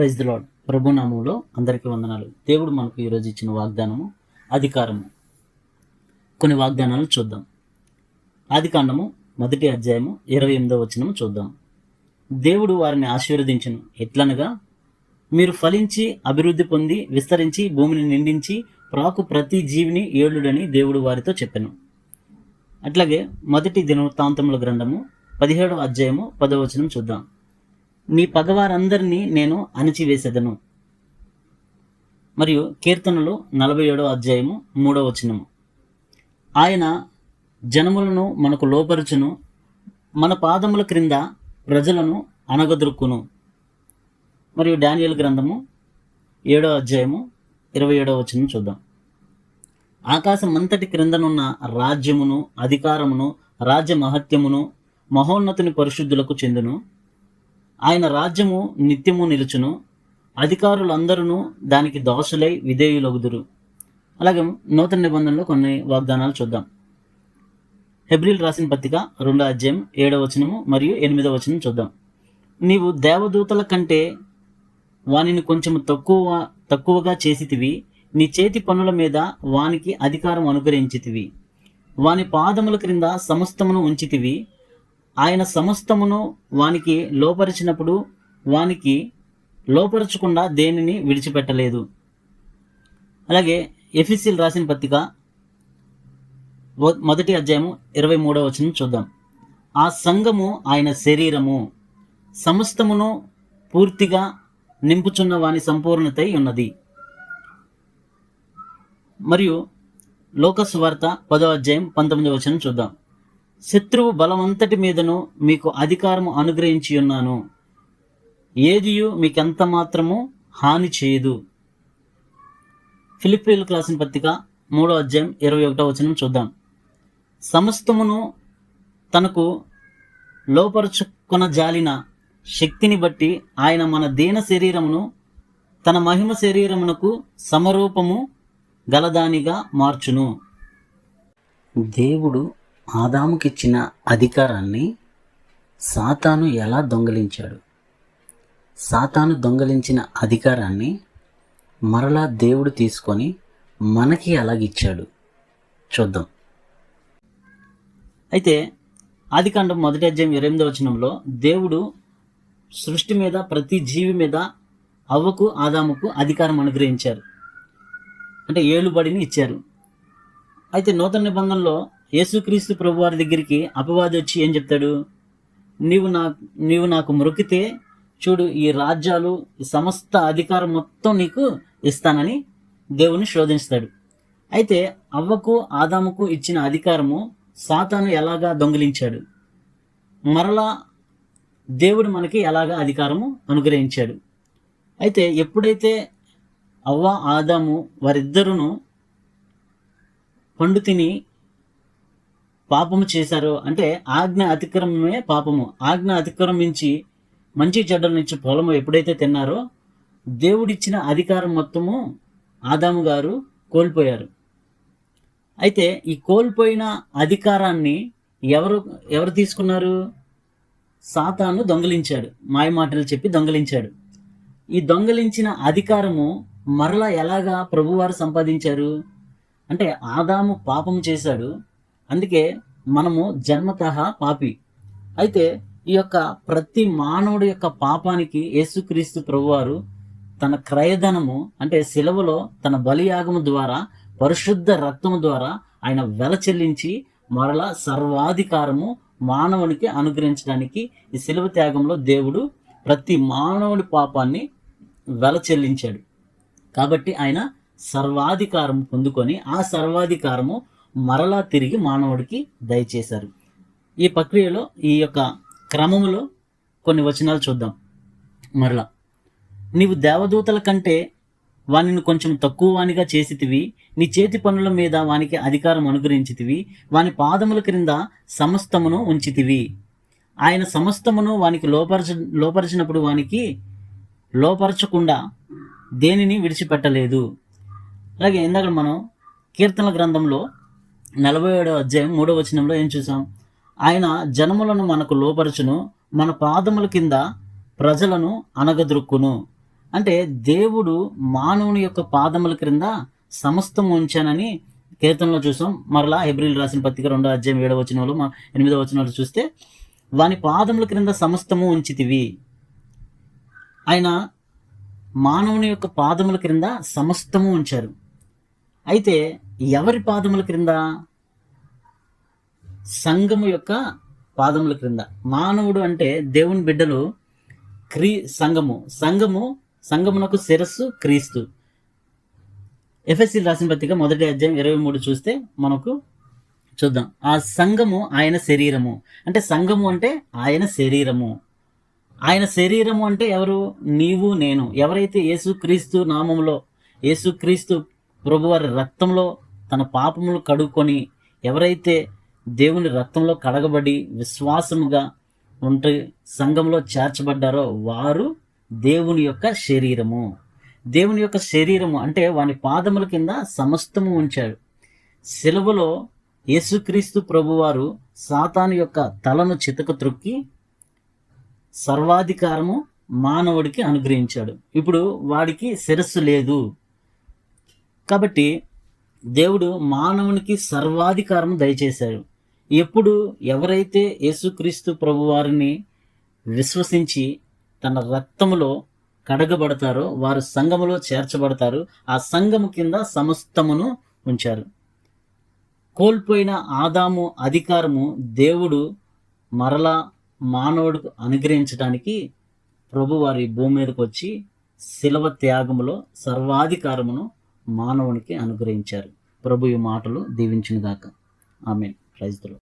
Praise the lord. ప్రభు నామములో అందరికీ వందనాలు. దేవుడు మనకు ఈరోజు ఇచ్చిన వాగ్దానము అధికారము. కొన్ని వాగ్దానాలు చూద్దాం. ఆదికాండము 1వ అధ్యాయము 28వ వచనం చూద్దాం. దేవుడు వారిని ఆశీర్వదించును ఎట్లనగా, మీరు ఫలించి అభివృద్ధి పొంది విస్తరించి భూమిని నిండించి ప్రాకు ప్రతి జీవిని ఏలుడని దేవుడు వారితో చెప్పెను. అట్లాగే 1 దినవృత్తాంతముల గ్రంథము 17వ అధ్యాయము 10వ వచనం చూద్దాం. నీ పగవారందరినీ నేను అణిచివేసేదను. మరియు కీర్తనలు 47వ అధ్యాయము 3వ వచనము. ఆయన జనములను మనకు లోపరుచును, మన పాదముల క్రింద ప్రజలను అణగదొరుకును. మరియు డానియేలు గ్రంథము 7వ అధ్యాయము 27వ వచనం చూద్దాం. ఆకాశం అంతటి క్రిందనున్న రాజ్యమును అధికారమును రాజ్య మహత్యమును మహోన్నతుని పరిశుద్ధులకు చెందును. ఆయన రాజ్యము నిత్యము నిలుచును, అధికారులందరూ దానికి దోషులై విధేయులగుదురు. అలాగే నూతన నిబంధనలో కొన్ని వాగ్దానాలు చూద్దాం. హెబ్రీలు రాసిన పత్రిక 2వ అధ్యాయం 7వ వచనము మరియు 8వ వచనం చూద్దాం. నీవు దేవదూతల కంటే వానిని కొంచెం తక్కువగా చేసితివి, నీ చేతి పనుల మీద వానికి అధికారం అనుగ్రహించితివి. వాని పాదముల క్రింద సమస్తమును ఉంచితివి. ఆయన సమస్తమును వానికి లోపరిచినప్పుడు వానికి లోపరచకుండా దేనిని విడిచిపెట్టలేదు. అలాగే ఎఫెసీయులు రాసిన పత్రిక 1వ అధ్యాయము 23వ వచనం చూద్దాం. ఆ సంఘము ఆయన శరీరము, సమస్తమును పూర్తిగా నింపుచున్న వాని సంపూర్ణత ఉన్నది. మరియు లోక సువార్త 10వ అధ్యాయం 19వ వచనం చూద్దాం. శత్రువు బలమంతటి మీదను మీకు అధికారము అనుగ్రహించి ఉన్నాను, ఏదియు మీకెంత మాత్రము హాని చేయదు. ఫిలిప్పీయులకు రాసిన పత్రిక 3వ అధ్యాయం 21వ వచనం చూద్దాం. సమస్తమును తనకు లోపరుచుకొన జాలిన శక్తిని బట్టి ఆయన మన దీన శరీరమును తన మహిమ శరీరమునకు సమరూపము గలదానిగా మార్చును. దేవుడు ఆదాముకిచ్చిన అధికారాన్ని సాతాను ఎలా దొంగిలించాడు? సాతాను దొంగిలించిన అధికారాన్ని మరలా దేవుడు తీసుకొని మనకి ఎలాగిచ్చాడు చూద్దాం. అయితే ఆదికాండం 1వ అధ్యాయం 28వ వచనంలో దేవుడు సృష్టి మీద ప్రతి జీవి మీద అవ్వకు ఆదాముకు అధికారం అనుగ్రహించారు, అంటే ఏలుబడిని ఇచ్చారు. అయితే నూతన నిబంధనలో యేసుక్రీస్తు ప్రభు వారి దగ్గరికి అపవాది వచ్చి ఏం చెప్తాడు? నీవు నాకు మొక్కితే చూడు, ఈ రాజ్యాలు ఈ సమస్త అధికారం మొత్తం నీకు ఇస్తానని దేవుని శోధిస్తాడు. అయితే అవ్వకు ఆదాముకు ఇచ్చిన అధికారము సాతాను ఎలాగా దొంగిలించాడు? మరలా దేవుడు మనకి ఎలాగా అధికారము అనుగ్రహించాడు? అయితే ఎప్పుడైతే అవ్వ ఆదాము వారిద్దరును పండు తిని పాపము చేశారో, అంటే ఆజ్ఞ అతిక్రమమే పాపము, ఆజ్ఞ అతిక్రమించి మంచి చెడ్డల నుంచి పొలము ఎప్పుడైతే తిన్నారో దేవుడిచ్చిన అధికారం మొత్తము ఆదాము గారు కోల్పోయారు. అయితే ఈ కోల్పోయిన అధికారాన్ని ఎవరు తీసుకున్నారు? సాతాను దొంగిలించాడు, మాయమాటలు చెప్పి దొంగిలించాడు. ఈ దొంగిలించిన అధికారము మరలా ఎలాగా ప్రభువారు సంపాదించారు? అంటే ఆదాము పాపం చేశాడు, అందుకే మనము జన్మతః పాపి. అయితే ఈ యొక్క ప్రతి మానవుడి యొక్క పాపానికి యేసుక్రీస్తు ప్రభువారు తన క్రయధనము, అంటే శిలువలో తన బలియాగము ద్వారా పరిశుద్ధ రక్తము ద్వారా ఆయన వెల చెల్లించి మరలా సర్వాధికారము మానవునికి అనుగ్రహించడానికి ఈ శిలువ త్యాగంలో దేవుడు ప్రతి మానవుడి పాపాన్ని వెల చెల్లించాడు. కాబట్టి ఆయన సర్వాధికారం పొందుకొని ఆ సర్వాధికారము మరలా తిరిగి మానవుడికి దయచేశారు. ఈ ప్రక్రియలో ఈ యొక్క క్రమములో కొన్ని వచనాలు చూద్దాం. మరలా, నీవు దేవదూతల కంటే వానిని కొంచెం తక్కువ వానిగా చేసితివి, నీ చేతి పనుల మీద వానికి అధికారం అనుగ్రహించితివి, వాని పాదముల క్రింద సమస్తమును ఉంచితివి. ఆయన సమస్తమును వానికి లోపరిచినప్పుడు వానికి లోపరచకుండా దేనిని విడిచిపెట్టలేదు. అలాగే ఇందాక మనం కీర్తనల గ్రంథంలో 47వ అధ్యాయం 3వ వచనంలో ఏం చూసాం? ఆయన జనములను మనకు లోపరచును, మన పాదముల కింద ప్రజలను అనగదొరుక్కును. అంటే దేవుడు మానవుని యొక్క పాదముల క్రింద సమస్తం ఉంచానని కీర్తనలో చూసాం. మరలా హెబ్రీలు రాసిన పత్రిక 2వ అధ్యాయం 7వ వచనంలో 8వ వచనంలో చూస్తే వాని పాదముల క్రింద సమస్తము ఉంచితివి. ఆయన మానవుని యొక్క పాదముల క్రింద సమస్తము ఉంచారు. అయితే ఎవరి పాదముల క్రింద? సంఘము యొక్క పాదముల క్రింద. మానవుడు అంటే దేవుని బిడ్డలు, సంఘమునకు శిరస్సు క్రీస్తు. ఎఫెసీయులకు రాసిన పత్రిక 1వ అధ్యాయం 23 చూస్తే మనకు చూద్దాం. ఆ సంఘము ఆయన శరీరము. అంటే సంఘము అంటే ఆయన శరీరము. ఆయన శరీరము అంటే ఎవరు? నీవు నేను. ఎవరైతే యేసుక్రీస్తు నామములో, యేసుక్రీస్తు ప్రభువారి రక్తంలో తన పాపములు కడుక్కొని, ఎవరైతే దేవుని రక్తంలో కడగబడి విశ్వాసముగా ఉంటే సంఘంలో చేర్చబడ్డారో వారు దేవుని యొక్క శరీరము. దేవుని యొక్క శరీరము అంటే వాని పాదముల కింద సమస్తము ఉంచాడు. సిలువలో యేసుక్రీస్తు ప్రభువారు సాతాను యొక్క తలను చితక త్రొక్కి సర్వాధికారము మానవుడికి అనుగ్రహించాడు. ఇప్పుడు వాడికి శిరస్సు లేదు కాబట్టి దేవుడు మానవునికి సర్వాధికారం దయచేశాడు. ఎప్పుడు ఎవరైతే యేసుక్రీస్తు ప్రభువారిని విశ్వసించి తన రక్తములో కడగబడతారో వారు సంఘములో చేర్చబడతారు. ఆ సంఘము కింద సమస్తమును ఉంచారు. కోల్పోయిన ఆదాము అధికారము దేవుడు మరలా మానవుడికి అనుగ్రహించడానికి ప్రభువారి భూమి మీదకి వచ్చి శిలువ త్యాగములో సర్వాధికారమును మానవునికి అనుగ్రహించారు. ప్రభు ఈ మాటలు దీవించునుగాక. ఆమేన్. Praise the lord.